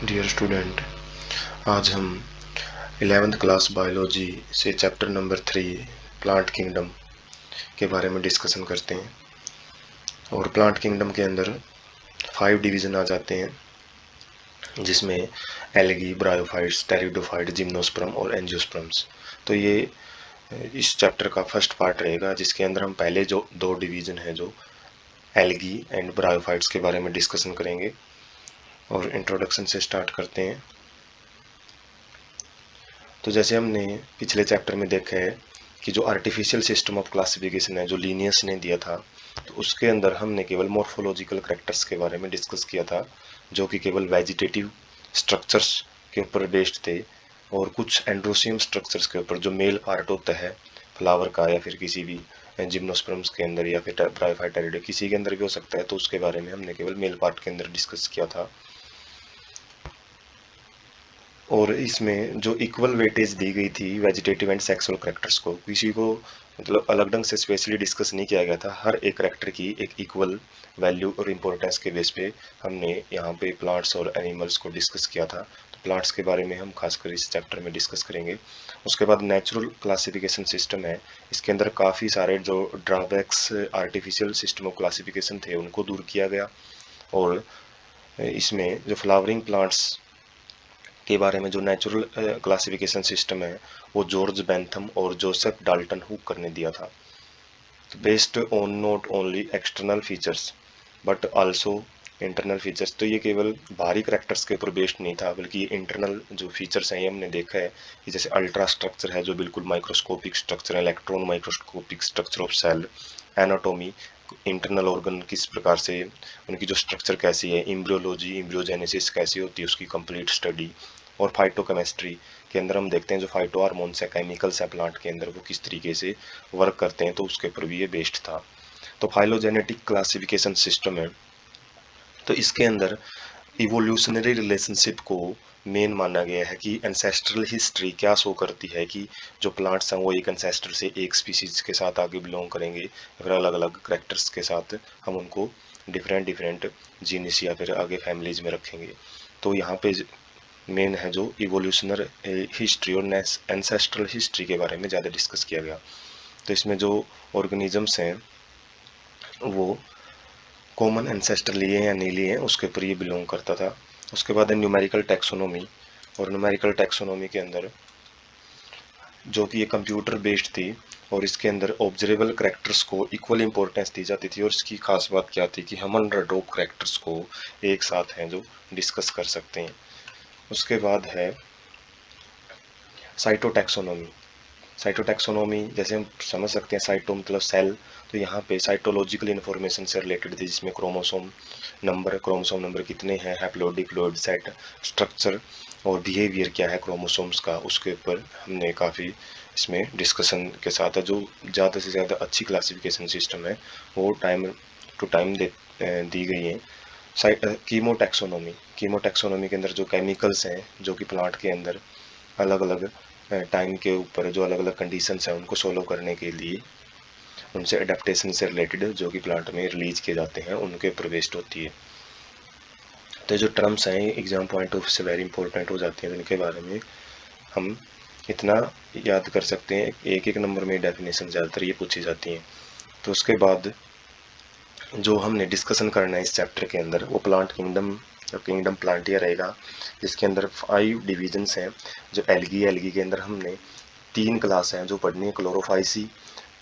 Dear student, आज हम 11th class biology से चैप्टर नंबर 3 प्लांट किंगडम के बारे में डिस्कशन करते हैं। और प्लांट किंगडम के अंदर 5 डिवीज़न आ जाते हैं, जिसमें एल्गी, ब्रायोफाइट्स, टेरिडोफाइट, जिम्नोस्पर्म और एंजियोस्पर्म्स। तो ये इस चैप्टर का फर्स्ट पार्ट रहेगा, जिसके अंदर हम पहले जो 2 डिवीज़न है जो एल्गी एंड ब्रायोफाइट्स के बारे में डिस्कशन करेंगे। और इंट्रोडक्शन से स्टार्ट करते हैं। तो जैसे हमने पिछले चैप्टर में देखा है कि जो आर्टिफिशियल सिस्टम ऑफ क्लासिफिकेशन है जो लीनियस ने दिया था, तो उसके अंदर हमने केवल मॉर्फोलॉजिकल करैक्टर्स के बारे में डिस्कस किया था, जो कि केवल वेजिटेटिव स्ट्रक्चर्स के ऊपर बेस्ड थे, और कुछ एंड्रोसियम स्ट्रक्चर्स के ऊपर जो मेल पार्ट होता है फ्लावर का, या फिर किसी भी जिम्नोस्पर्म्स के अंदर, या फिर ब्रायोफाइट टेरिडो किसी के अंदर भी हो सकता है, तो उसके बारे में हमने केवल मेल पार्ट के अंदर डिस्कस किया था। और इसमें जो इक्वल वेटेज दी गई थी वेजिटेटिव एंड सेक्सुअल करैक्टर्स को, किसी को मतलब अलग ढंग से स्पेशली डिस्कस नहीं किया गया था। हर एक करैक्टर की एक इक्वल वैल्यू और इम्पोर्टेंस के बेस पे हमने यहाँ पे प्लांट्स और एनिमल्स को डिस्कस किया था। तो प्लांट्स के बारे में हम खासकर इस चैप्टर में डिस्कस करेंगे। उसके बाद नेचुरल क्लासिफिकेशन सिस्टम है, इसके अंदर काफ़ी सारे जो drawbacks artificial system of classification थे उनको दूर किया गया। और इसमें जो फ्लावरिंग प्लांट्स के बारे में जो नेचुरल क्लासिफिकेशन सिस्टम है वो जॉर्ज बेंथम और जोसेफ डाल्टन हुक करने दिया था। तो based on not only external features but also internal features. तो ये केवल बाहरी करेक्टर्स के ऊपर बेस्ड नहीं था, बल्कि इंटरनल जो फीचर्स हैं ये हमने देखा है कि जैसे अल्ट्रा स्ट्रक्चर है जो बिल्कुल माइक्रोस्कोपिक स्ट्रक्चर है, electron microscopic structure of cell, anatomy, internal organ किस प्रकार से उनकी जो स्ट्रक्चर कैसी है, एम्ब्रियोलॉजी, एम्ब्रियोजेनेसिस कैसी होती है उसकी कंप्लीट स्टडी, और फाइटोकेमिस्ट्री के अंदर हम देखते हैं जो फाइटो हार्मोन्स है, केमिकल्स है प्लांट के अंदर, वो किस तरीके से वर्क करते हैं, तो उसके ऊपर भी ये बेस्ड था। तो फाइलोजेनेटिक क्लासिफिकेशन सिस्टम है, तो इसके अंदर इवोल्यूशनरी रिलेशनशिप को मेन माना गया है कि एंसेस्ट्रल हिस्ट्री क्या शो करती है कि जो प्लांट्स हैं वो एक एंसेस्टर से एक स्पीसीज के साथ आगे बिलोंग करेंगे, या फिर अलग अलग करेक्टर्स के साथ हम उनको डिफरेंट डिफरेंट जीनस या फिर आगे फैमिलीज में रखेंगे। तो यहाँ पे मेन है जो इवोल्यूशनर हिस्ट्री और एंसेस्ट्रल हिस्ट्री के बारे में ज़्यादा डिस्कस किया गया। तो इसमें जो ऑर्गेनिजम्स हैं वो कॉमन एंसेस्टर लिए हैं या नहीं लिए हैं उसके ऊपर ये बिलोंग करता था। उसके बाद है न्यूमेरिकल टैक्सोनॉमी, और न्यूमेरिकल टैक्सोनॉमी के अंदर जो कि ये कंप्यूटर बेस्ड थी, और इसके अंदर ऑब्जर्वेबल करेक्टर्स को इक्वल इंपॉर्टेंस दी जाती थी। और इसकी खास बात क्या थी कि हम 100 करेक्टर्स को एक साथ हैं जो डिस्कस कर सकते हैं। उसके बाद है साइटोटैक्सोनॉमी। साइटोटैक्सोनॉमी जैसे हम समझ सकते हैं, साइटो मतलब सेल, तो यहाँ पे साइटोलॉजिकल इन्फॉर्मेशन से रिलेटेड थी, जिसमें क्रोमोसोम नंबर कितने हैं, हैप्लोडिप्लोइड सेट, स्ट्रक्चर और बिहेवियर क्या है क्रोमोसोम्स का, उसके ऊपर हमने काफ़ी इसमें डिस्कशन के साथ है। जो ज़्यादा से ज़्यादा अच्छी क्लासिफिकेशन सिस्टम है वो टाइम टू टाइम दी गई है। कीमोटैक्सोनॉमी के अंदर जो केमिकल्स हैं जो कि प्लांट के अंदर अलग अलग टाइम के ऊपर जो अलग अलग कंडीशंस हैं उनको सोल्व करने के लिए उनसे अडेप्टेशन से रिलेटेड जो कि प्लांट में रिलीज किए जाते हैं उनके ऊपर बेस्ड होती है। तो जो टर्म्स हैं एग्जाम पॉइंट ऑफ से वेरी इंपॉर्टेंट हो जाती हैं, जिनके बारे में हम इतना याद कर सकते हैं, एक एक नंबर में डेफिनेशन ज़्यादातर ये पूछी जाती हैं। तो उसके बाद जो हमने डिस्कशन करना है इस चैप्टर के अंदर वो प्लांट किंगडम प्लांटिया रहेगा, जिसके अंदर 5 डिविजन्स हैं। जो एल्गी के अंदर हमने 3 क्लास हैं जो पढ़नी है, क्लोरोफाइसी,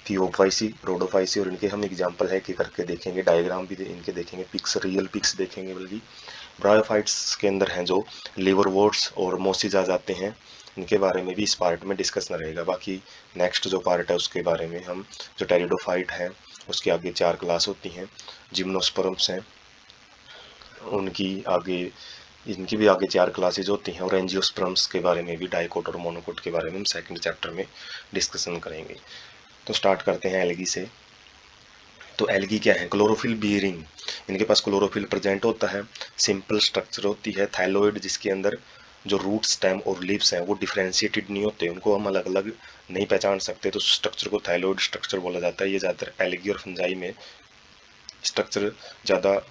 थियोफाइसी, रोडोफाइसी, और इनके हम एग्जाम्पल है कि करके देखेंगे, डायग्राम भी इनके देखेंगे, पिक्स रियल पिक्स देखेंगे। बल्कि ब्रायोफाइट्स के अंदर हैं जो लिवरवोर्ट्स और मोसिज आ जाते हैं, इनके बारे में भी इस पार्ट में डिस्कशन रहेगा। बाकी नेक्स्ट जो पार्ट है उसके बारे में हम जो टेरिडोफाइट है उसके आगे 4 क्लास होती हैं, जिम्नोस्पर्म्स हैं उनकी आगे इनकी भी आगे 4 क्लासेज होती हैं, और एंजियोस्पर्म्स के बारे में भी डाइकोट और मोनोकोट के बारे में हम सेकंड चैप्टर में डिस्कशन करेंगे। तो स्टार्ट करते हैं एल्गी से। तो एल्गी क्या है, क्लोरोफिल बियरिंग, इनके पास क्लोरोफिल प्रेजेंट होता है, सिंपल स्ट्रक्चर होती है, थाइलॉइड, जिसके अंदर जो रूट स्टेम और लीव्स हैं वो डिफ्रेंशिएटेड नहीं होते, उनको हम अलग अलग नहीं पहचान सकते, तो स्ट्रक्चर को थाइलॉइड स्ट्रक्चर बोला जाता है। ये ज़्यादातर एल्गी और फंजाई में स्ट्रक्चर ज़्यादा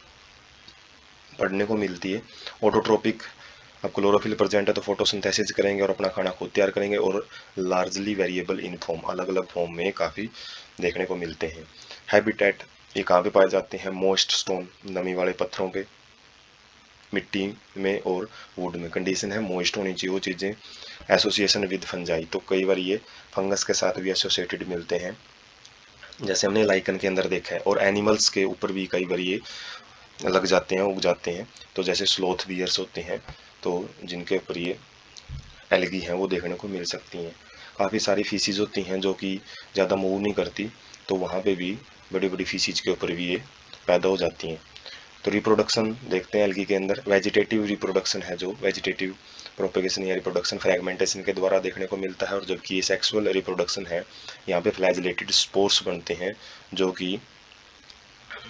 पढ़ने को मिलती है। ऑटोट्रोपिक अब क्लोरोफिल प्रेजेंट है तो फोटोसिंथेसिस करेंगे और अपना खाना खुद तैयार करेंगे, और लार्जली वेरिएबल इन फॉर्म, अलग अलग फॉर्म में काफ़ी देखने को मिलते हैं। हैबिटेट ये कहाँ पे पाए जाते हैं? मोइस्ट स्टोन, नमी वाले पत्थरों पे, मिट्टी में और वुड में। कंडीशन है मोइस्ट होनी चाहिए वो चीज़ें। एसोसिएशन विद फंजाई, तो कई बार ये फंगस के साथ भी एसोसिएटेड मिलते हैं, जैसे हमने लाइकन के अंदर देखा है। और एनिमल्स के ऊपर भी कई बार ये लग जाते हैं, उग जाते हैं। तो जैसे स्लोथ बियर्स होते हैं, तो जिनके ऊपर ये एलगी हैं वो देखने को मिल सकती हैं। काफ़ी सारी फीसीज होती हैं जो कि ज़्यादा मूव नहीं करती, तो वहाँ पे भी बड़ी बड़ी फीसीज के ऊपर भी ये पैदा हो जाती हैं। तो रिप्रोडक्शन देखते हैं एल्गी के अंदर। वेजिटेटिव रिप्रोडक्शन है, जो वेजिटेटिव प्रोपेगेशन या रिप्रोडक्शन फ्रैगमेंटेशन के द्वारा देखने को मिलता है। और जबकि ये सेक्सुअल रिप्रोडक्शन है, यहाँ पे फ्लैजिलेटेड स्पोर्स बनते हैं, जो कि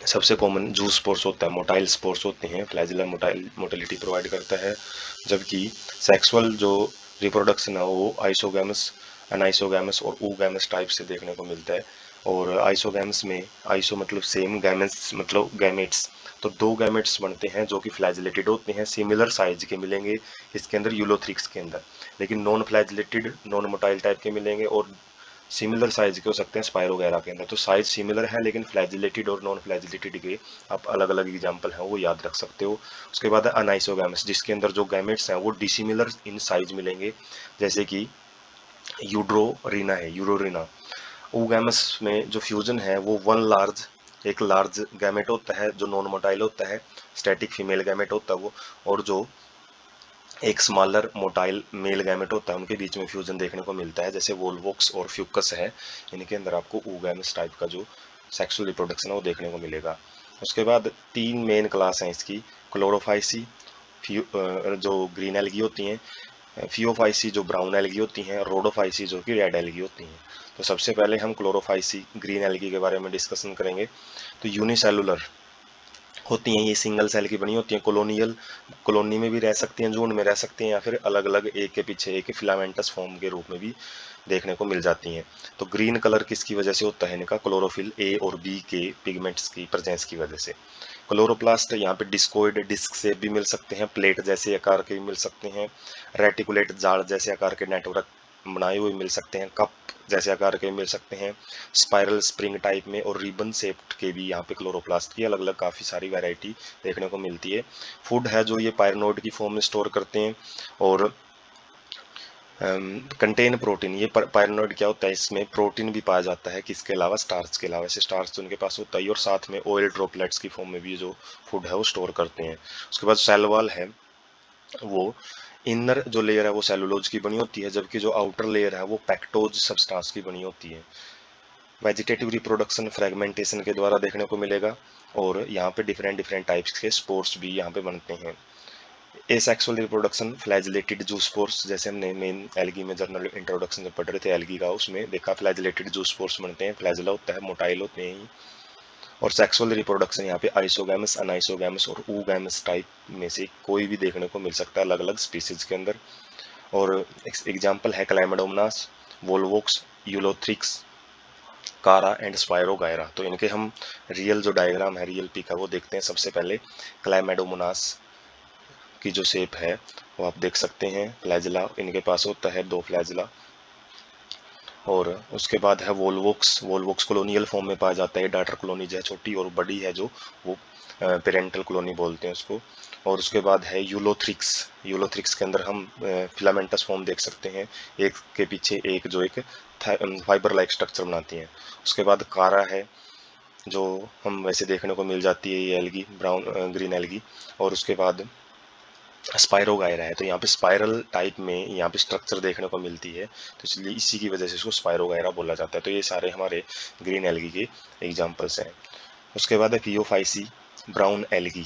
सबसे कॉमन जूस स्पोर्स होता है, मोटाइल स्पोर्स होते हैं। फ्लैजिला मोटिलिटी प्रोवाइड करता है। जबकि सेक्सुअल जो रिप्रोडक्शन है वो आइसोगैमस, अनाइसोगैमस और ऊगैमस टाइप से देखने को मिलता है। और आइसोगैमस में, आइसो मतलब सेम, गैमेट्स मतलब गैमेट्स, तो दो गैमेट्स बनते हैं जो कि फ्लैजिलेटेड होते हैं, सिमिलर साइज के मिलेंगे इसके अंदर, यूलोथ्रिक्स के अंदर। लेकिन non flagellated, non motile type के मिलेंगे, और सिमिलर साइज के हो सकते हैं स्पाइरो वगैरह के अंदर। तो साइज सिमिलर है, लेकिन फ्लैजिलेटेड और नॉन फ्लैजिलेटेड के आप अलग अलग एग्जाम्पल हैं वो याद रख सकते हो। उसके बाद है अनाइसोगैमस, जिसके अंदर जो गैमेट्स हैं वो डिसिमिलर इन साइज मिलेंगे, जैसे कि यूड्रोरिना है, यूरोरिना। ओगैमस में जो फ्यूजन है वो एक लार्ज गैमेट होता है जो नॉन मोटाइल होता है, स्टैटिक फीमेल गैमेट होता है वो, और जो एक स्मॉलर मोटाइल मेल गैमेट होता है, उनके बीच में फ्यूजन देखने को मिलता है, जैसे वोल्वोक्स और फ्यूकस है। इनके अंदर आपको oogamous टाइप का जो सेक्सुअल रिप्रोडक्शन है वो देखने को मिलेगा। उसके बाद तीन मेन क्लास हैं इसकी। क्लोरोफाइसी, जो ग्रीन एल्गी होती हैं, फियोफाइसी जो ब्राउन एल्गी होती हैं, रोडोफाइसी जो कि रेड एल्गी होती हैं। तो सबसे पहले हम क्लोरोफाइसी ग्रीन एल्गी के बारे में डिस्कशन करेंगे। तो यूनिसेलुलर होती हैं, ये सिंगल सेल की बनी होती हैं। कॉलोनियल, कॉलोनी में भी रह सकती हैं, झुंड में रह सकती हैं, या फिर अलग अलग एक के पीछे एक फिलामेंटस फॉर्म के रूप में भी देखने को मिल जाती हैं। तो ग्रीन कलर किसकी वजह से होता है? इनका क्लोरोफिल ए और बी के पिगमेंट्स की प्रेजेंस की वजह से। क्लोरोप्लास्ट यहाँ पे डिस्कोइड डिस्क से भी मिल सकते हैं, प्लेट जैसे आकार के भी मिल सकते हैं, रेटिकुलेट जाल जैसे आकार के नेटवर्क बनाए हुए मिल सकते हैं, कप जैसे आकार के मिल सकते हैं, स्पाइरल स्प्रिंग टाइप में, और रिबन शेप्ड के भी यहाँ पे क्लोरोप्लास्ट की अलग अलग काफ़ी सारी वैरायटी देखने को मिलती है। फूड है जो ये पायरनोड की फॉर्म में स्टोर करते हैं, और कंटेन प्रोटीन। ये पायरनोड क्या होता है, इसमें प्रोटीन भी पाया जाता है, किसके अलावा? स्टार्च के अलावा। ऐसे स्टार्च तो उनके पास होता ही, और साथ में ऑयल ड्रॉपलेट्स की फॉर्म में भी जो फूड है वो स्टोर करते हैं। उसके बाद सेल वॉल है, वो इनर जो लेयर है वो सेलुलोज की बनी होती है, जबकि जो आउटर लेयर है वो पैक्टोज सब्सटेंस की बनी होती है। वेजिटेटिव रिप्रोडक्शन फ्रेगमेंटेशन के द्वारा देखने को मिलेगा, और यहाँ पे डिफरेंट डिफरेंट टाइप्स के स्पोर्स भी यहाँ पे बनते हैं। Asexual reproduction flagellated juice spores, जैसे हमने मेन एल्गी में जर्नल इंट्रोडक्शन जब पढ़ रहे थे एल्गी का, उसमें देखा फ्लैजिलेटेड जूस स्पोर्स बनते हैं। फ्लैजिला होता है, मोटाइल होते हैं। और सेक्सुअल रिप्रोडक्शन यहाँ पे आइसोगैमस, अनाइसोगैमस और oogamous टाइप में से कोई भी देखने को मिल सकता है अलग अलग स्पीसीज के अंदर। और एग्जाम्पल है क्लाइमेडोमोनास, वोल्वोक्स, यूलोथ्रिक्स, कारा एंड स्पायरोगायरा। तो इनके हम रियल जो डायग्राम है, रियल पिक है वो देखते हैं। सबसे पहले क्लाइमेडोमोनास की जो शेप है वो आप देख सकते हैं। फ्लैजिला इनके पास होता है, दो फ्लैजिला। और उसके बाद है वोल्वोक्स, वोल्वोक्स कॉलोनियल फॉर्म में पाया जाता है। डाटर कॉलोनी जो है छोटी और बड़ी है, जो वो पेरेंटल कॉलोनी बोलते हैं उसको। और उसके बाद है यूलोथ्रिक्स, यूलोथ्रिक्स के अंदर हम फिलामेंटस फॉर्म देख सकते हैं, एक के पीछे एक, जो एक फाइबर लाइक स्ट्रक्चर बनाती हैं। उसके बाद कारा है, जो हम वैसे देखने को मिल जाती है ये एल्गी, ब्राउन ग्रीन एल्गी। और उसके बाद स्पायरोगायरा है, तो यहाँ पे स्पाइरल टाइप में यहाँ पे स्ट्रक्चर देखने को मिलती है, तो इसलिए इसी की वजह से इसको स्पायरोगायरा बोला जाता है। तो ये सारे हमारे ग्रीन एल्गी के एग्जांपल्स हैं। उसके बाद है फियोफाइसी ब्राउन एल्गी।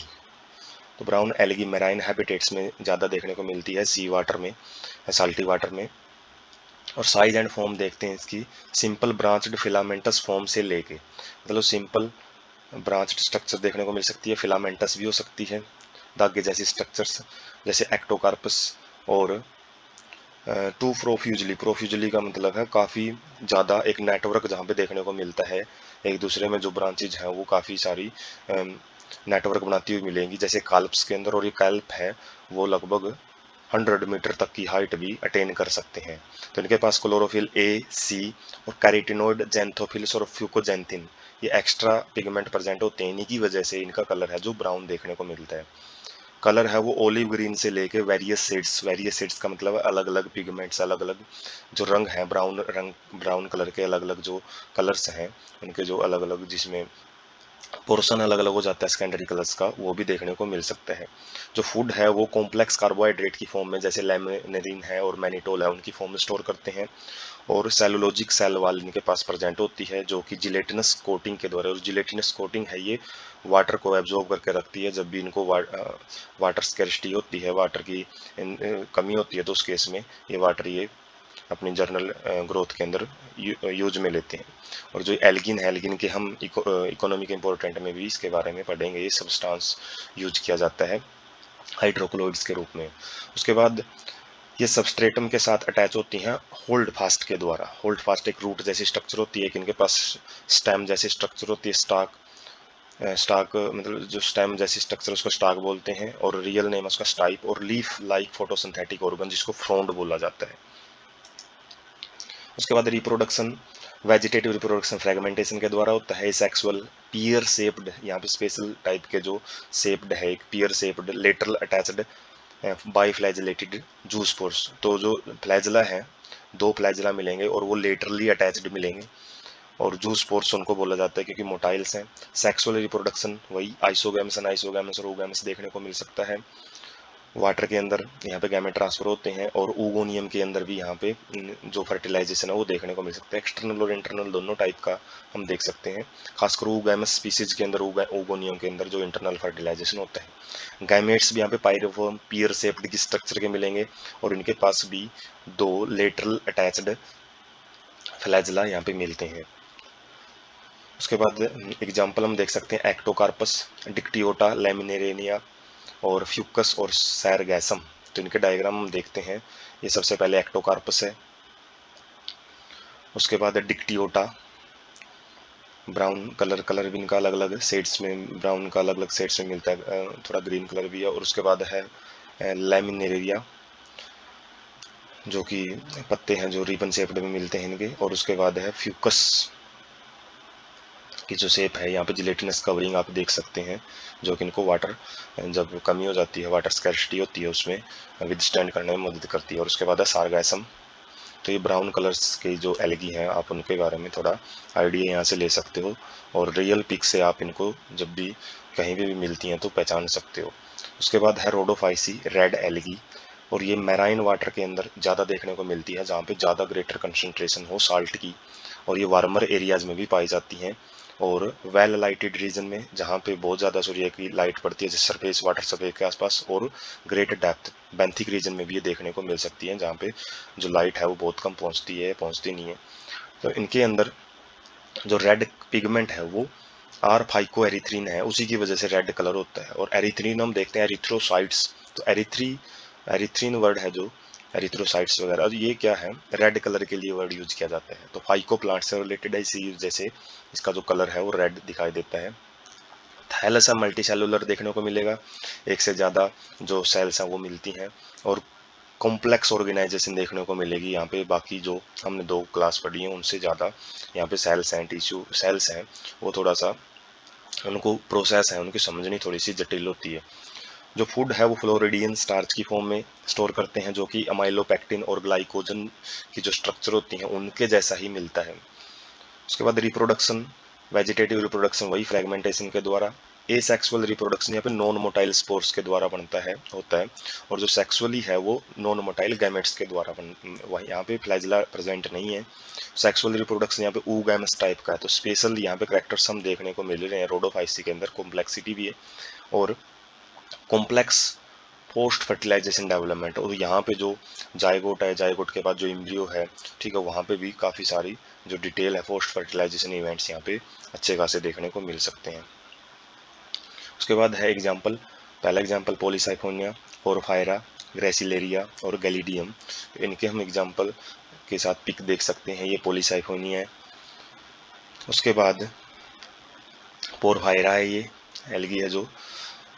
तो ब्राउन एल्गी मैराइन हैबिटेट्स में ज़्यादा देखने को मिलती है, सी वाटर में, साल्टी वाटर में। और साइज एंड फॉर्म देखते हैं इसकी। सिंपल ब्रांच्ड फिलामेंटस फॉर्म से लेके, मतलब सिंपल ब्रांच्ड स्ट्रक्चर देखने को मिल सकती है, फिलामेंटस भी हो सकती है, धागे जैसी स्ट्रक्चर्स, जैसे एक्टोकार्पस। और टू प्रोफ्यूजली, प्रोफ्यूजली का मतलब है काफ़ी ज़्यादा, एक नेटवर्क जहाँ पे देखने को मिलता है, एक दूसरे में जो ब्रांचेज हैं वो काफ़ी सारी नेटवर्क बनाती हुई मिलेंगी, जैसे काल्प्स के अंदर। और ये कैल्प है वो लगभग 100 मीटर तक की हाइट भी अटेन कर सकते हैं। तो इनके पास क्लोरोफिल ए, सी और कैरोटीनॉइड, ज़ैंथोफिल्स और फ्यूकोजैंथिन ये एक्स्ट्रा पिगमेंट प्रेजेंट होते हैं। इन्हीं की वजह से इनका कलर है जो ब्राउन देखने को मिलता है। कलर है वो ओलिव ग्रीन से लेके वेरियस शेड्स का मतलब अलग अलग पिगमेंट्स, अलग अलग जो रंग है, ब्राउन कलर के अलग अलग जो कलर्स हैं उनके जो अलग अलग जिसमें पोर्शन अलग अलग हो जाता है सेकेंडरी कलर्स का, वो भी देखने को मिल सकता है। जो फूड है वो कॉम्प्लेक्स कार्बोहाइड्रेट की फॉर्म में जैसे लैमिनिन है और मैनिटोल है उनकी फॉर्म में स्टोर करते हैं। और सेलुलोजिक सेल वाल इनके पास प्रेजेंट होती है जो कि जिलेटिनस कोटिंग के द्वारा, और जिलेटिनस कोटिंग है ये वाटर को एब्जॉर्ब करके रखती है। जब भी इनको वाटर स्कैरिसिटी होती है, वाटर की कमी होती है, तो उस केस में ये वाटर ये अपनी जर्नल ग्रोथ के अंदर यूज में लेते हैं। और जो एल्गिन है, एल्गिन के हम इकोनॉमिक इम्पोर्टेंट में भी इसके बारे में पढ़ेंगे। ये सब्सटेंस यूज किया जाता है हाइड्रोक्लोइड्स के रूप में। उसके बाद ये सबस्ट्रेटम के साथ अटैच होती हैं होल्ड फास्ट के द्वारा। होल्ड फास्ट एक रूट जैसी स्ट्रक्चर होती है कि इनके पास स्टेम जैसी स्ट्रक्चर होती है, स्टाक मतलब जो स्टेम जैसी स्ट्रक्चर उसको स्टाक बोलते हैं, और रियल नेम उसका स्टाइप, और लीफ लाइक फोटोसिंथेटिक ऑर्गन जिसको फ्रोंड बोला जाता है। उसके बाद रिप्रोडक्शन, वेजिटेटिव रिप्रोडक्शन फ्रेगमेंटेशन के द्वारा होता है। सेक्सुअल पियर शेप्ड, यहाँ पे स्पेशल टाइप के जो शेप्ड है, एक pear shaped lateral attached by flagellated juice pores. तो जो फ्लैजला है, दो फ्लैजला मिलेंगे और वो लेटरली अटैच्ड मिलेंगे, और जूस पोर्स उनको बोला जाता है क्योंकि मोटाइल्स हैं। सेक्सुअल रिप्रोडक्शन वही आइसोगैमस, अनआइसोगैमस और ओगैमस देखने को मिल सकता है। वाटर के अंदर यहाँ पे गैमेट ट्रांसफर होते हैं, और ओगोनियम के अंदर भी यहाँ पे जो फर्टिलाइजेशन है वो देखने को मिल सकता है। एक्सटर्नल और इंटरनल दोनों टाइप का हम देख सकते हैं। खासकर ओगैमस स्पीसीज के अंदर, ओगोनियम के अंदर जो इंटरनल फर्टिलाइजेशन होता है। गैमेट्स भी यहाँ पे पायरोफॉर्म पियर शेप्ड की स्ट्रक्चर के मिलेंगे, और इनके पास भी दो लेटरल अटैच्ड फ्लैजला यहाँ पे मिलते हैं। उसके बाद एग्जाम्पल हम देख सकते हैं एक्टोकार्पस, डिक्टियोटा, लैमिनेरेनिया और फ्यूकस और सैरगैसम। तो इनके डायग्राम हम देखते हैं। ये सबसे पहले एक्टोकार्पस है, उसके बाद डिक्टियोटा, ब्राउन कलर भी इनका अलग अलग शेड्स में, ब्राउन का अलग अलग शेड्स में मिलता है, थोड़ा ग्रीन कलर भी है। और उसके बाद है लैमिनेरिया, जो कि पत्ते हैं जो रिबन शेप्ड में मिलते हैं इनके। और उसके बाद है फ्यूकस की जो शेप है, यहाँ पे जिलेटिनस कवरिंग आप देख सकते हैं, जो कि इनको वाटर जब कमी हो जाती है, वाटर स्कैरिसिटी होती है, उसमें विदस्टैंड करने में मदद करती है। और उसके बाद है सारगैसम। तो ये ब्राउन कलर्स के जो एल्गी हैं, आप उनके बारे में थोड़ा आइडिया यहाँ से ले सकते हो, और रियल पिक से आप इनको जब भी कहीं भी मिलती हैं तो पहचान सकते हो। उसके बाद है रोडोफाइसी, रेड एल्गी, और ये मैराइन वाटर के अंदर ज़्यादा देखने को मिलती है, जहाँ पे ज़्यादा ग्रेटर कंसंट्रेशन हो साल्ट की, और ये वार्मर एरियाज में भी पाई जाती हैं। और वेल लाइटेड रीजन में, जहाँ पे बहुत ज़्यादा सूर्य की लाइट पड़ती है, जैसे सरफेस, वाटर सरफेस के आसपास, और ग्रेट डेप्थ बेंथिक रीजन में भी ये देखने को मिल सकती है, जहाँ पे जो लाइट है वो बहुत कम पहुँचती नहीं है। तो इनके अंदर जो रेड पिगमेंट है वो आर फाइको एरिथ्रीन है, उसी की वजह से रेड कलर होता है। और एरिथ्रीन हम देखते हैं एरिथ्रोसाइट्स, तो एरिथ्रीन वर्ड है जो एरिथ्रोसाइट्स वगैरह, ये क्या है, रेड कलर के लिए वर्ड यूज किया जाता है। तो फाइको प्लांट से रिलेटेड है, इसी जैसे इसका जो कलर है वो रेड दिखाई देता है। थैलस मल्टी सेलुलर देखने को मिलेगा, एक से ज़्यादा जो सेल्स हैं वो मिलती हैं, और कॉम्प्लेक्स ऑर्गेनाइजेशन देखने को मिलेगी यहाँ पे। बाकी जो हमने दो क्लास पढ़ी है उनसे ज़्यादा यहाँ पे सेल्स हैं, टिश्यू सेल्स हैं, वो थोड़ा सा उनको प्रोसेस है उनकी समझनी थोड़ी सी जटिल होती है। जो फूड है वो फ्लोरिडियन स्टार्च की फॉर्म में स्टोर करते हैं, जो कि अमाइलोपेक्टिन और ग्लाइकोजन की जो स्ट्रक्चर होती हैं उनके जैसा ही मिलता है। उसके बाद रिप्रोडक्शन, वेजिटेटिव रिप्रोडक्शन वही फ्रेगमेंटेशन के द्वारा। ए सेक्सुअल रिप्रोडक्शन यहाँ पे नॉन मोटाइल स्पोर्स के द्वारा बनता है, होता है। और जो सेक्सुअली है वो नॉन मोटाइल गैमेट्स के द्वारा वही यहाँ पे फ्लैजिला प्रेजेंट नहीं है। सेक्सुअल रिप्रोडक्शन यहाँ पे ऊगैमस टाइप का है। तो स्पेशल यहाँ पे करेक्टर्स हम देखने को मिल रहे हैं, रोडोफाइसी के अंदर कॉम्प्लेक्सिटी भी है, और कॉम्प्लेक्स पोस्ट फर्टिलाइजेशन डेवलपमेंट। और यहाँ पे जो जायगोट है, जायगोट के बाद जो एम्ब्रियो है, ठीक है, वहाँ पे भी काफ़ी सारी जो डिटेल है पोस्ट फर्टिलाइजेशन इवेंट्स यहाँ पे अच्छे खासे देखने को मिल सकते हैं। उसके बाद है एग्जाम्पल, पहला एग्जाम्पल पॉलीसाइफोनिया, पोरफायरा, ग्रेसिलेरिया और गैलिडियम। तो इनके हम एग्जाम्पल के साथ पिक देख सकते हैं। ये पॉलीसाइफोनिया है, उसके बाद पोरफायरा है, ये एल्गी है जो।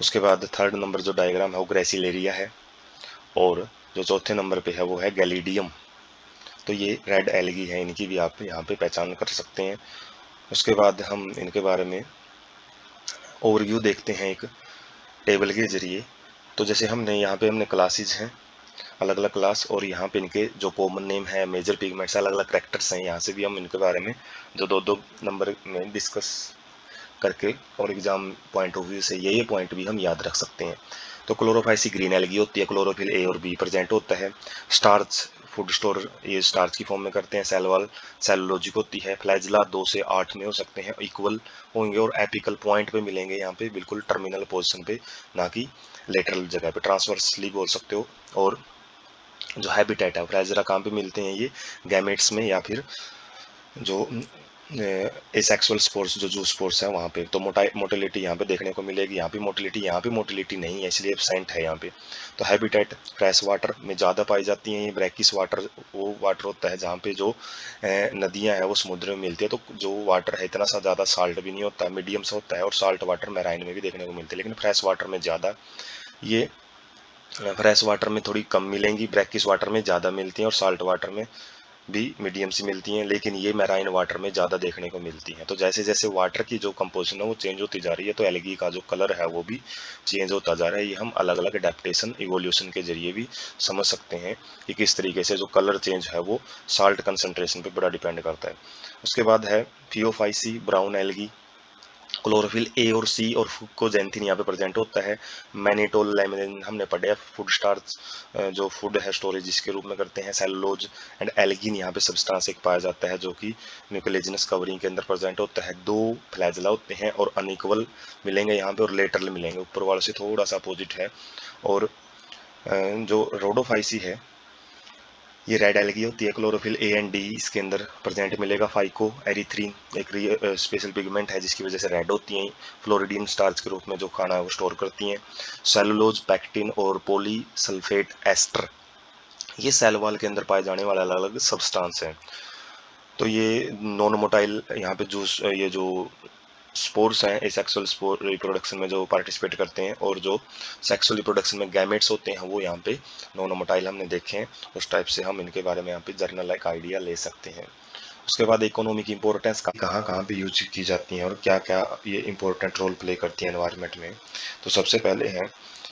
उसके बाद थर्ड नंबर जो डायग्राम है वो ग्रेसिलेरिया है, और जो चौथे नंबर पे है वो है गैलिडियम। तो ये रेड एल्गी है, इनकी भी आप यहाँ पे पहचान कर सकते हैं। उसके बाद हम इनके बारे में ओवरव्यू देखते हैं एक टेबल के जरिए। तो जैसे हमने क्लासेज हैं, अलग अलग क्लास, और यहाँ पे इनके जो कॉमन नेम है, मेजर पिगमेंट्स, अलग अलग करेक्टर्स हैं। यहाँ से भी हम इनके बारे में जो दो दो नंबर में डिस्कस करके और एग्जाम पॉइंट ऑफ व्यू से ये पॉइंट भी हम याद रख सकते हैं। तो क्लोरोफाइसी ग्रीन एल्गी होती है, क्लोरोफिल ए और बी प्रेजेंट होता है। स्टार्च फूड स्टोर ये स्टार्च की फॉर्म में करते हैं। सेल वॉल सेलुलोजिक होती है। फ्लैजिला 2 से 8 में हो सकते हैं, इक्वल होंगे और एपिकल पॉइंट पे मिलेंगे, यहाँ पे बिल्कुल टर्मिनल पोजीशन पे, ना कि लेटरल जगह पे, ट्रांसवर्सली बोल सकते हो। और जो हैबिटेट है फ्लैजिला कहाँ पे मिलते हैं, ये गैमेट्स में या फिर जो एसेक्सुअल स्पोर्स जो जूस स्पोर्स है वहाँ पे। तो मोटिलिटी यहाँ पे देखने को मिलेगी, यहाँ पे मोटिलिटी नहीं है, इसलिए एब्सेंट है यहाँ पे। तो हैबिटेट फ्रेश वाटर में ज़्यादा पाई जाती हैं। ये ब्रैकिश वाटर वो वाटर होता है जहाँ पे जो नदियाँ हैं वो समुद्र में मिलती है। तो जो वाटर है इतना सा ज़्यादा साल्ट भी नहीं होता, मीडियम सा होता है। और साल्ट वाटर मैराइन में भी देखने को मिलते हैं, लेकिन फ्रेश वाटर में ज़्यादा, ये फ्रेश वाटर में थोड़ी कम मिलेंगी, ब्रैकिश वाटर में ज़्यादा मिलती हैं, और साल्ट वाटर में भी मीडियम सी मिलती हैं, लेकिन ये मैराइन वाटर में ज़्यादा देखने को मिलती हैं। तो जैसे जैसे वाटर की जो कंपोजिशन है वो चेंज होती जा रही है, तो एल्गी का जो कलर है वो भी चेंज होता जा रहा है। ये हम अलग अलग अडेप्टेशन इवोल्यूशन के जरिए भी समझ सकते हैं कि किस तरीके से जो कलर चेंज है वो साल्ट कंसनट्रेशन पे बड़ा डिपेंड करता है। उसके बाद है Phaeophyceae brown algae. Chlorophyll A और सी और फुकोजेंथिन यहाँ पे प्रेजेंट होता है। मैनिटोल लैमिनिन हमने पढ़े, फूड स्टार्च जो फूड है स्टोरेज इसके रूप में करते हैं। सेलुलोज एंड एल्गिन यहाँ पे सब्सटेंस एक पाया जाता है जो कि म्यूकोलेजिनस कवरिंग के अंदर प्रेजेंट होता है। 2 फ्लैजिला होते हैं और अनइक्वल मिलेंगे यहाँ पे, और लेटरल मिलेंगे, ऊपर वाले से थोड़ा सा अपोजिट है। और जो रोडोफाइसी है ये रेड एल्गी होती है। क्लोरोफिल ए एंड डी इसके अंदर प्रेजेंट मिलेगा। फाइको एरिथ्रीन एक स्पेशल पिगमेंट है जिसकी वजह से रेड होती हैं। फ्लोरिडीन स्टार्च के रूप में जो खाना है वो स्टोर करती हैं। सेलुलोज पैक्टिन और पॉलीसल्फेट एस्टर ये सेल वॉल के अंदर पाए जाने वाले अलग अलग सब्सटेंस हैं। तो ये नॉन मोटाइल यहाँ पे जूस ये जो स्पोर्स हैं एसेक्सुअल स्पोर रिप्रोडक्शन में जो पार्टिसिपेट करते हैं, और जो सेक्सुअल रिप्रोडक्शन में गैमेट्स होते हैं वो यहाँ पे नॉन मोटाइल हमने देखे हैं। उस टाइप से हम इनके बारे में यहाँ पे जर्नल लाइक आइडिया ले सकते हैं। उसके बाद इकोनॉमिक इंपॉर्टेंस कहाँ कहाँ पे यूज की जाती हैं और क्या क्या ये इंपॉर्टेंट रोल प्ले करती है एनवायरनमेंट में। तो सबसे पहले है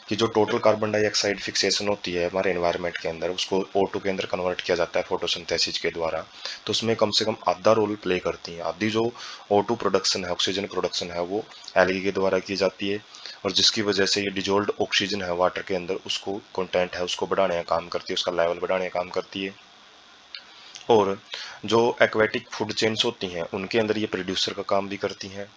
कि जो टोटल कार्बन डाइऑक्साइड फिक्सेशन होती है हमारे एनवायरनमेंट के अंदर, उसको O2 के अंदर कन्वर्ट किया जाता है फोटोसिंथेसिस के द्वारा। तो उसमें कम से कम आधा रोल प्ले करती हैं। आधी जो O2 प्रोडक्शन है, ऑक्सीजन प्रोडक्शन है, वो एल्गी के द्वारा की जाती है, और जिसकी वजह से ये डिजोल्ड ऑक्सीजन है वाटर के अंदर उसको कंटेंट है उसको बढ़ाने का काम करती है, उसका लेवल बढ़ाने का काम करती है। और जो एक्वेटिक फूड चेन्स होती हैं उनके अंदर ये प्रोड्यूसर का काम भी करती हैं।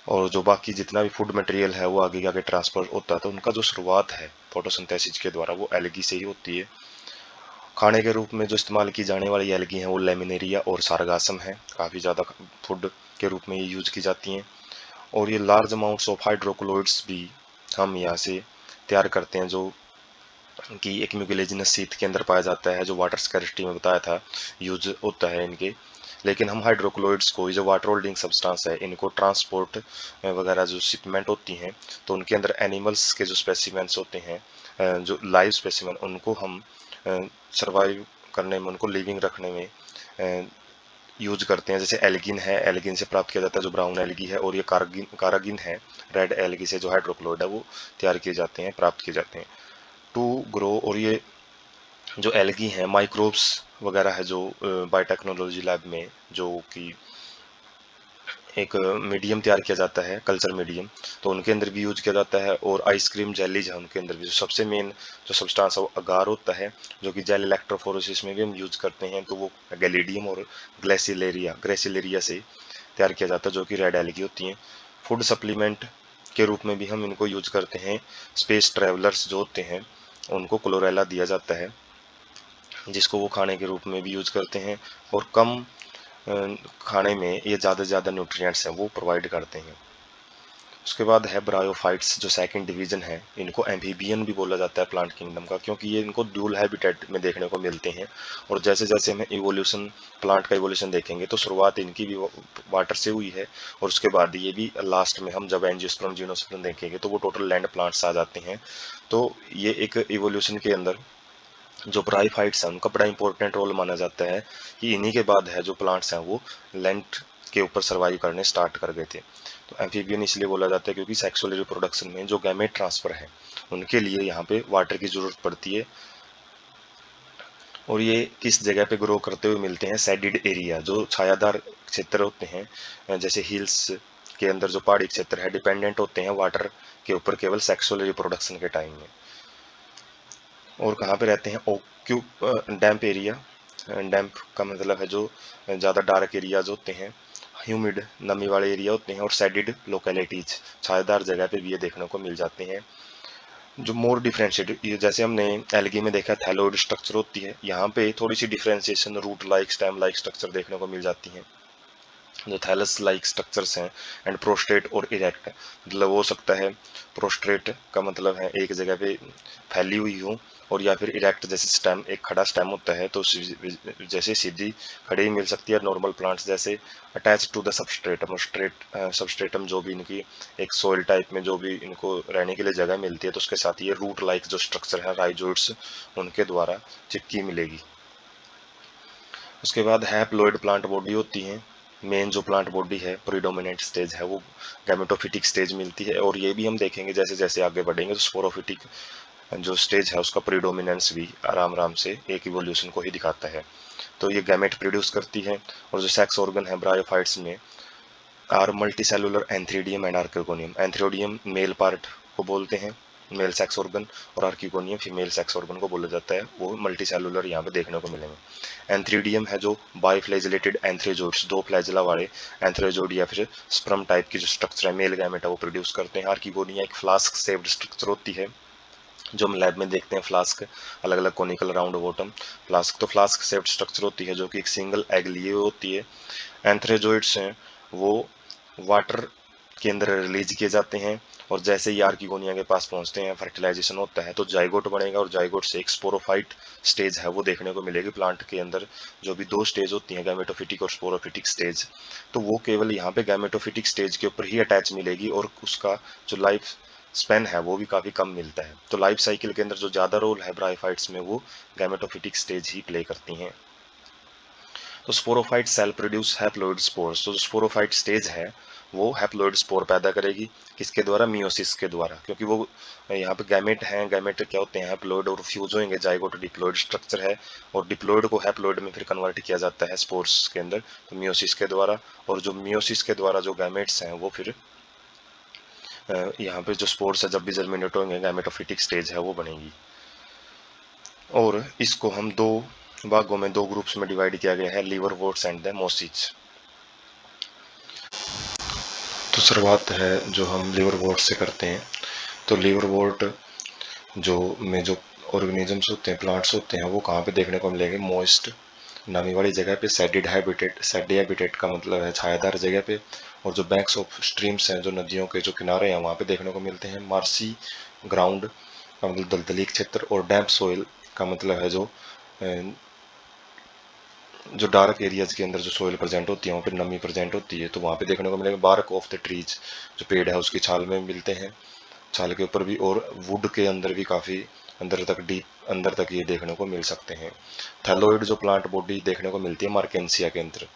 और जो बाकी जितना भी फूड मटेरियल है वो आगे आगे ट्रांसफर होता है, तो उनका जो शुरुआत है फोटोसिंथेसिस के द्वारा वो एल्गी से ही होती है। खाने के रूप में जो इस्तेमाल की जाने वाली एल्गी हैं वो लेमिनेरिया और सारगासम है, काफ़ी ज़्यादा फूड के रूप में ये यूज की जाती हैं। और ये लार्ज अमाउंट्स ऑफ हाइड्रोक्लोइड्स भी हम यहाँ से तैयार करते हैं, जो कि एक म्यूकोलेजिनस शीट के अंदर पाया जाता है, जो वाटर स्कैरिटी में बताया था यूज होता है इनके। लेकिन हम हाइड्रोक्लोइड्स को, जो वाटर होल्डिंग सब्सटेंस है, इनको ट्रांसपोर्ट वगैरह जो शिपमेंट होती हैं तो उनके अंदर एनिमल्स के जो स्पेसिमेंट्स होते हैं, जो लाइव स्पेसिमेन, उनको हम सर्वाइव करने में, उनको लिविंग रखने में यूज करते हैं। जैसे एल्गिन है, एल्गिन से प्राप्त किया जाता है जो ब्राउन एल्गी है, और ये कारागिन है रेड एल्गी से जो हाइड्रोक्लोइड है वो तैयार किए जाते हैं, प्राप्त किए जाते हैं टू ग्रो। और ये जो एल्गी हैं माइक्रोब्स वगैरह है जो बायोटेक्नोलॉजी लैब में जो कि एक मीडियम तैयार किया जाता है कल्चर मीडियम, तो उनके अंदर भी यूज किया जाता है। और आइसक्रीम जेलीज है उनके अंदर भी, जो सबसे मेन जो सब्सटेंस है वो अगार होता है, जो कि जेल इलेक्ट्रोफोरेसिस में भी हम यूज करते हैं। तो वो गैलिडियम और ग्रेसिलेरिया से तैयार किया जाता है, जो कि रेड एल्गी होती हैं। फूड सप्लीमेंट के रूप में भी हम इनको यूज करते हैं। स्पेस ट्रेवलर्स जो होते हैं उनको क्लोरेला दिया जाता है, जिसको वो खाने के रूप में भी यूज करते हैं। और कम खाने में ये ज़्यादा से ज़्यादा न्यूट्रिएंट्स हैं वो प्रोवाइड करते हैं। उसके बाद है ब्रायोफाइट्स, जो सेकंड डिवीजन है। इनको एम्फीबियन भी बोला जाता है प्लांट किंगडम का, क्योंकि ये इनको ड्यूल हैबिटेट में देखने को मिलते हैं। और जैसे जैसे हम इवोल्यूशन, प्लांट का इवोल्यूशन देखेंगे तो शुरुआत इनकी भी वाटर से हुई है, और उसके बाद ये भी लास्ट में हम जब एंजियोस्पर्म जिम्नोस्पर्म देखेंगे तो वो टोटल लैंड प्लांट्स आ जाते हैं। तो ये एक इवोल्यूशन के अंदर जो ब्रायोफाइट्स हैं उनका बड़ा इंपॉर्टेंट रोल माना जाता है, कि इन्हीं के बाद है जो प्लांट्स हैं वो लैंड के ऊपर सर्वाइव करने स्टार्ट कर गए थे। तो एम्फीबियन इसलिए बोला जाता है क्योंकि सेक्सुअल रिप्रोडक्शन में जो गैमेट ट्रांसफर है उनके लिए यहाँ पे वाटर की जरूरत पड़ती है। और ये किस जगह पे ग्रो करते हुए मिलते हैं? सैडिड एरिया, जो छायादार क्षेत्र होते हैं, जैसे हिल्स के अंदर जो पहाड़ी क्षेत्र है, डिपेंडेंट होते हैं वाटर के ऊपर केवल सेक्सुअल रिप्रोडक्शन के टाइम में। और कहाँ पे रहते हैं? ओक्यू डैम्प एरिया। डैम्प का मतलब है जो ज़्यादा डार्क एरियाज होते हैं, ह्यूमिड नमी वाले एरिया होते हैं, और सैडिड लोकेलिटीज, छायादार जगह पे भी ये देखने को मिल जाते हैं। जो मोर डिफरेंशिएटेड, ये जैसे हमने एल्गी में देखा थैलोइड स्ट्रक्चर होती है, यहाँ पे थोड़ी सी differentiation root like stem like structure देखने को मिल जाती है। जो थैलस लाइक स्ट्रक्चर्स हैं, एंड प्रोस्ट्रेट और इरेक्ट, मतलब हो सकता है प्रोस्ट्रेट का मतलब है एक जगह पे फैली हुई हो, और या फिर इरेक्ट जैसे स्टेम, एक खड़ा स्टेम होता है तो जैसे सीधी खड़ी मिल सकती है नॉर्मल प्लांट्स जैसे, attach to the substratum, substratum जो भी इनकी एक सोइल टाइप में जो भी इनको रहने के लिए जगह मिलती है, तो उसके साथ ये रूट लाइक जो स्ट्रक्चर है राइजोइड्स उनके द्वारा चिपकी मिलेगी। उसके बाद हैप्लॉइड प्लांट बॉडी होती है। मेन जो प्लांट बॉडी है, प्रीडोमिनेंट स्टेज है, वो गैमेटोफिटिक स्टेज मिलती है, और ये भी हम देखेंगे जैसे जैसे आगे बढ़ेंगे तो स्पोरोफिटिक जो स्टेज है उसका प्रीडोमिनेंस भी आराम आराम से एक इवोल्यूशन को ही दिखाता है। तो ये गैमेट प्रोड्यूस करती है। और जो सेक्स ऑर्गन है ब्रायोफाइट्स में are multicellular antheridium and archegonium. Antheridium male part को बोलते हैं, मेल सेक्स ऑर्गन, और आर्किगोनियम फीमेल सेक्स ऑर्गन को बोला जाता है, वो मल्टीसेलुलर यहाँ पे देखने को मिलेंगे। एंथ्रीडियम है जो बाइफ्लैजिलेटेड एंथ्रेजोइड्स, दो फ्लैजिला वाले एंथ्रेजोइड या फिर स्पर्म टाइप की जो स्ट्रक्चर है मेल गैमेट है वो प्रोड्यूस करते हैं। आर्किगोनिया एक फ्लास्क शेप्ड स्ट्रक्चर होती है, जो हम लैब में देखते हैं फ्लास्क, अलग अलग कोनिकल राउंड बॉटम फ्लास्क, तो फ्लास्क शेप्ड स्ट्रक्चर होती है जो कि एक सिंगल एग लिए हुए होती है। एंथ्रेजोइड्स हैं वो वाटर के अंदर रिलीज किए जाते हैं, और जैसे ही आर्किगोनिया के पास पहुंचते हैं फर्टिलाइजेशन होता है तो जाइगोट बनेगा, और जाइगोट से एक स्पोरोफाइट स्टेज है वो देखने को मिलेगी प्लांट के अंदर। जो भी दो स्टेज होती हैं गैमेटोफिटिक और स्पोरोफिटिक स्टेज, तो वो केवल यहाँ पे गैमेटोफिटिक स्टेज के ऊपर ही अटैच मिलेगी, और उसका जो लाइफ स्पेन है वो भी काफी कम मिलता है। तो लाइफ साइकिल के अंदर जो ज्यादा रोल है ब्रायोफाइट्स में वो गैमेटोफिटिक स्टेज ही प्ले करती हैं। तो sporophyte cell produce haploid spores, तो जो स्पोरोफाइट स्टेज है वो हैप्लॉइड स्पोर पैदा करेगी, किसके द्वारा? मियोसिस के द्वारा, क्योंकि वो यहाँ पे गैमेट हैं, गैमेट क्या होते हैं? हैप्लॉइड, और फ्यूज होंगे, जाइगोट डिप्लॉइड स्ट्रक्चर है, और डिप्लॉइड को हैप्लॉइड में फिर कन्वर्ट किया जाता है स्पोर्स के अंदर, तो मियोसिस के द्वारा। और जो मियोसिस के द्वारा जो गैमेट्स हैं वो फिर यहाँ पे जो स्पोर्स है जब भी जर्मिनेट होंगे गैमेटोफिटिक स्टेज है वो बनेगी। और इसको हम दो भागों में, दो ग्रुप्स में डिवाइड किया गया है, लीवर वोट्स एंड द मोसिच। तो शुरुआत है जो हम लीवर वोट से करते हैं। तो लीवर वोट जो ऑर्गेनिजम्स होते हैं, प्लांट्स होते हैं, वो कहाँ पे देखने को मिलेंगे? मॉइस्ट नमी वाली जगह पे, सैडिड हैबिटेट, सैडी हैबिटेट का मतलब है छायादार जगह पे, और जो बैंक्स ऑफ स्ट्रीम्स हैं, जो नदियों के जो किनारे हैं वहाँ पे देखने को मिलते हैं। मार्सी ग्राउंड का मतलब दलदली क्षेत्र, और डैम्प सोइल का मतलब है जो डार्क एरियाज के अंदर जो सोइल प्रेजेंट होती है वहाँ पे नमी प्रेजेंट होती है, तो वहाँ पे देखने को मिलेगा। बार्क ऑफ द ट्रीज, जो पेड़ है उसकी छाल में मिलते हैं, छाल के ऊपर भी, और वुड के अंदर भी काफ़ी अंदर तक, डीप अंदर तक ये देखने को मिल सकते हैं। थैलोइड जो प्लांट बॉडी देखने को मिलती है मार्केंसिया के अंदर,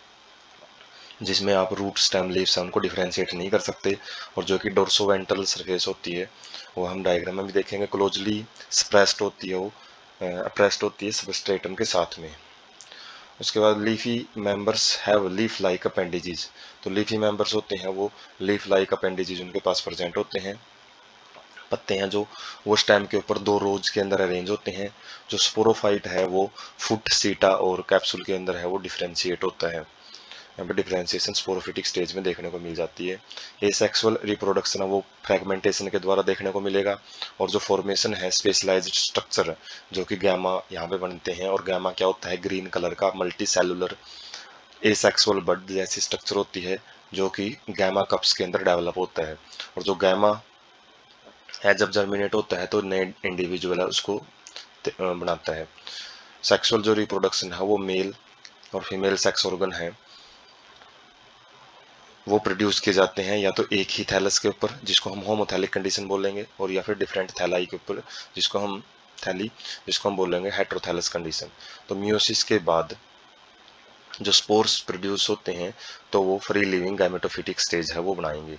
जिसमें आप रूट स्टेम लीव्स हैं उनको डिफ्रेंशिएट नहीं कर सकते, और जो कि डोर्सोवेंट्रल सरफेस होती है वो हम डायग्राम में भी देखेंगे, क्लोजली स्प्रेस्ड होती है, वो अप्रेस्ड होती है सबस्ट्रेटम के साथ में। उसके बाद leafy members have leaf like appendages, तो लीफी मेंबर्स होते हैं वो लीफ लाइक अपेंडेजेस उनके पास प्रेजेंट होते हैं, पत्ते हैं जो वो स्टेम के ऊपर दो रोज के अंदर अरेंज होते हैं। जो स्पोरोफाइट है वो फुट, सीटा और कैप्सूल के अंदर है वो डिफ्रेंशिएट होता है। यहाँ पे डिफ्रेंशिएशन स्पोरोफिटिक स्टेज में देखने को मिल जाती है। एसेक्सुअल रिप्रोडक्शन है वो फ्रेगमेंटेशन के द्वारा देखने को मिलेगा, और जो फॉर्मेशन है स्पेशलाइज्ड स्ट्रक्चर जो कि गैमा यहाँ पे बनते हैं, और गैमा क्या होता है? ग्रीन कलर का मल्टी सेलुलर एसेक्सुअल बड जैसी स्ट्रक्चर होती है, जो कि गैमा कप्स के अंदर डेवलप होता है। और जो गैमा है जब जर्मिनेट होता है तो नए इंडिविजुअल है उसको बनाता है। सेक्सुअल जो रिप्रोडक्शन है वो मेल और फीमेल सेक्स ऑर्गन है वो प्रोड्यूस किए जाते हैं या तो एक ही थैलस के ऊपर जिसको हम होमोथैलिक कंडीशन बोलेंगे, और या फिर डिफरेंट थैलाई के ऊपर जिसको हम थैली जिसको हम बोलेंगे हेट्रोथैलस कंडीशन। तो मियोसिस के बाद जो स्पोर्स प्रोड्यूस होते हैं तो वो फ्री लिविंग गैमेटोफिटिक स्टेज है वो बनाएंगे।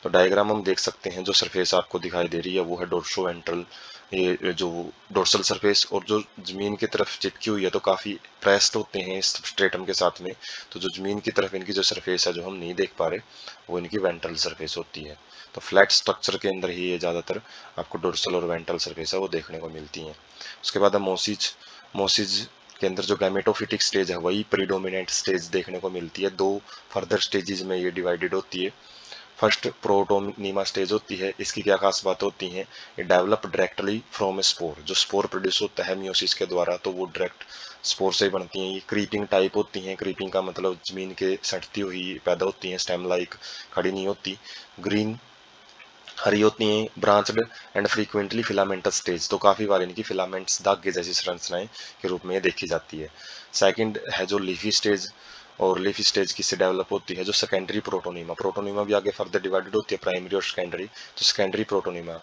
तो डायग्राम हम देख सकते हैं, जो सरफेस आपको दिखाई दे रही है वो है डोर्सो वेंट्रल, ये जो डोर्सल सरफेस, और जो जमीन की तरफ चिपकी हुई है तो काफी प्रेस्ड होते हैं इस स्ट्रेटम के साथ में। तो जो जमीन की तरफ इनकी जो सरफेस है जो हम नहीं देख पा रहे वो इनकी वेंट्रल सरफेस होती है। तो फ्लैट स्ट्रक्चर के अंदर ही ये ज्यादातर आपको डोर्सल और वेंट्रल सरफेस है वो देखने को मिलती है। उसके बाद हम मोसिज मोसिज के अंदर जो गैमेटोफिटिक स्टेज है वही प्रीडोमिनेंट स्टेज देखने को मिलती है। दो फर्दर स्टेजेस में ये डिवाइडेड होती है। फर्स्ट प्रोटोनीमा स्टेज होती है, इसकी क्या खास बात होती है, ये develop directly from A spore. जो स्पोर प्रोड्यूस होता है मियोसिस के द्वारा तो वो डायरेक्ट स्पोर से ही बनती हैं। ये क्रीपिंग टाइप होती हैं, क्रीपिंग का मतलब जमीन के सटती हुई पैदा होती हैं, स्टेम लाइक खड़ी नहीं होती। ग्रीन हरी होती हैं, branched and frequently filamentous stage, तो काफी बार इनकी फिलामेंट्स धागे जैसी संरचनाएं के रूप में देखी जाती है। सेकंड है जो लीफी स्टेज, और लीफी स्टेज किससे डेवलप होती है, जो सेकेंडरी प्रोटोनीमा, प्रोटोनीमा भी आगे फर्दर डिवाइडेड होती है प्राइमरी और सेकेंडरी। तो सेकेंडरी प्रोटोनीमा,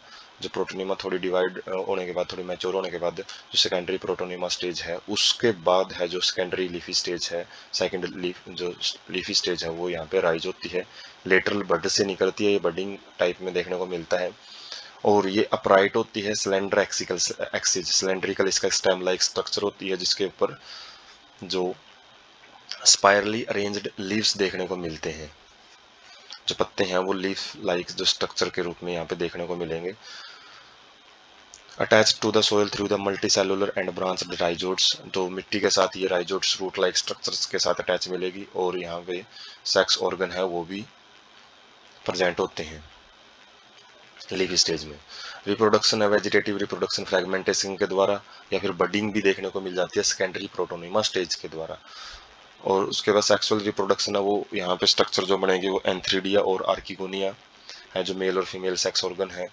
जो प्रोटोनीमा थोड़ी डिवाइड होने के बाद, थोड़ी मैच्योर होने के बाद जो सेकेंडरी प्रोटोनीमा स्टेज है उसके बाद है जो सेकेंडरी लीफी स्टेज है। सेकेंड लीफ जो लीफी स्टेज है वो यहाँ पे राइज होती है, लेटरल बड से निकलती है, ये बडिंग टाइप में देखने को मिलता है। और ये अपराइट होती है, सिलेंडर एक्सिकल एक्सिस सिलेंड्रिकल इसका स्टेम लाइक स्ट्रक्चर होती है जिसके ऊपर जो स्पायरली अरेंज्ड लीव्स देखने को मिलते हैं। जो पत्ते हैं वो लीफ लाइक जो स्ट्रक्चर के रूप में यहाँ पे देखने को मिलेंगे। Attach to the soil through the multicellular and branched rhizoids, तो मिट्टी के साथ ये राइजोड्स रूट लाइक स्ट्रक्चर्स के साथ अटैच मिलेगी, और यहाँ पे सेक्स ऑर्गन है वो भी प्रेजेंट होते हैं लीफ स्टेज में। रिप्रोडक्शन है वेजिटेटिव रिप्रोडक्शन फ्रेगमेंटेशन के द्वारा, या फिर बडिंग भी देखने को मिल जाती है सेकेंडरी प्रोटोनीमा स्टेज के द्वारा। और उसके बाद सेक्सुअल रिप्रोडक्शन है वो यहाँ पे स्ट्रक्चर जो बनेगी वो एंथ्रीडिया और आर्किगोनिया है, जो मेल और फीमेल सेक्स ऑर्गन है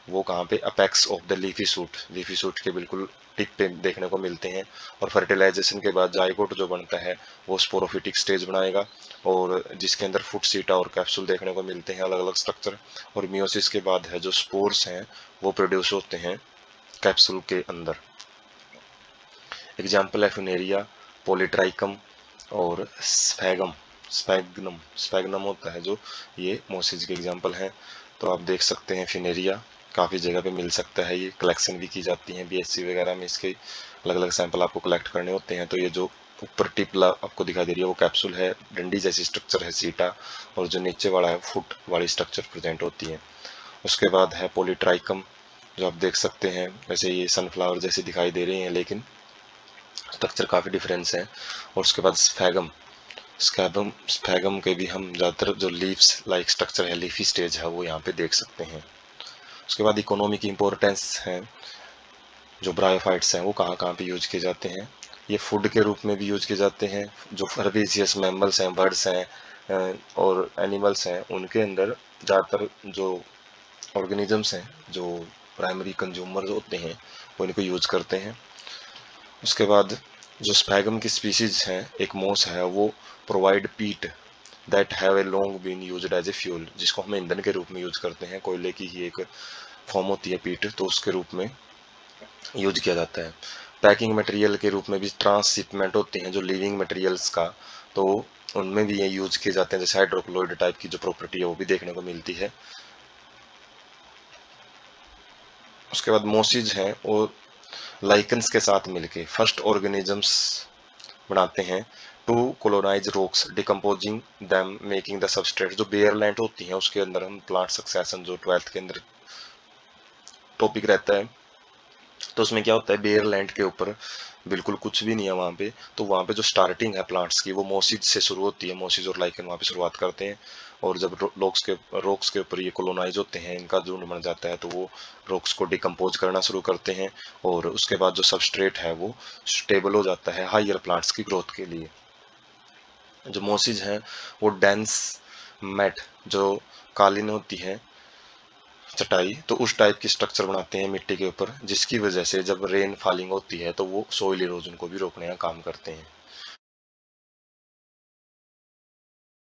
वो कहाँ पे apex of the leafy suit के बिल्कुल टिप पे देखने को मिलते हैं। और फर्टिलाइजेशन के बाद जाइगोट जो बनता है वो स्पोरोफिटिक स्टेज बनाएगा, और जिसके अंदर फुट सीटा और कैप्सूल देखने को मिलते हैं, अलग अलग स्ट्रक्चर। और मियोसिस के बाद है जो स्पोर्स हैं वो प्रोड्यूस होते हैं कैप्सूल के अंदर। एग्जाम्पल है फिनेरिया, पॉलीट्राइकम और स्फैग्नम होता है जो, ये मोसिस के एग्जाम्पल हैं। तो आप देख सकते हैं फिनेरिया काफ़ी जगह पे मिल सकता है, ये कलेक्शन भी की जाती है बीएससी वगैरह में, इसके अलग अलग सैंपल आपको कलेक्ट करने होते हैं। तो ये जो ऊपर टिप आपको दिखाई दे रही है वो कैप्सूल है, डंडी जैसी स्ट्रक्चर है सीटा, और जो नीचे वाला है फुट वाली स्ट्रक्चर प्रेजेंट होती है। उसके बाद है पॉलीट्राइकम, जो आप देख सकते हैं वैसे ये सनफ्लावर जैसे दिखाई दे रहे हैं लेकिन स्ट्रक्चर काफ़ी डिफरेंस है। और उसके बाद स्फैगम के भी हम ज़्यादातर जो लीव्स लाइक स्ट्रक्चर है, लीफी स्टेज है वो यहाँ पे देख सकते हैं। उसके बाद इकोनॉमिक इम्पोर्टेंस है, जो ब्रायोफाइट्स हैं वो कहाँ कहाँ पे यूज किए जाते हैं, ये फूड के रूप में भी यूज किए जाते हैं। जो हर्बिसियस मैमल्स हैं, बर्ड्स हैं और एनिमल्स हैं, उनके अंदर ज़्यादातर जो ऑर्गेनिजम्स हैं जो प्राइमरी कंज्यूमर होते हैं वो इनको यूज करते हैं। उसके बाद जो स्पैगम की स्पीसीज हैं, एक मोस है वो provide peat that have a long been used as a fuel, जिसको हम ईंधन के रूप में यूज करते हैं, कोयले की ही एक फॉर्म होती है पीट, तो उसके रूप में यूज किया जाता है। पैकिंग मटेरियल के रूप में भी ट्रांसशिपमेंट होते हैं जो लिविंग मटेरियल्स का, तो उनमें भी ये यूज किए जाते हैं, जैसे हाइड्रोक्लोराइड टाइप की जो प्रॉपर्टी है वो भी देखने को मिलती है। उसके बाद मोसिज हैं वो लाइकन्स के साथ मिलके फर्स्ट ऑर्गेनिजम्स बनाते हैं to colonise rocks decomposing them making the substrate. जो बेयर लैंड होती है उसके अंदर हम प्लांट सक्सेशन जो 12th के अंदर टॉपिक रहता है, तो उसमें क्या होता है बेयर लैंड के ऊपर बिल्कुल कुछ भी नहीं है वहाँ पे, तो वहाँ पे जो स्टार्टिंग है प्लांट्स की वो मोसिज से शुरू होती है, मोसिज और लाइकन वहाँ पे शुरुआत करते हैं। और जब रॉक्स के ऊपर ये कोलोनाइज होते हैं, इनका झुंड बन जाता है, तो वो रॉक्स को डिकम्पोज करना शुरू करते हैं, और उसके बाद जो सबस्ट्रेट है वो स्टेबल हो जाता है हाइयर प्लांट्स की ग्रोथ के लिए। जो मोसिज हैं वो डेंस मैट जो कालीन होती है, चटाई, तो उस टाइप की स्ट्रक्चर बनाते हैं मिट्टी के ऊपर, जिसकी वजह से जब रेन फॉलिंग होती है तो वो सोइल इरोजन को भी रोकने का काम करते हैं।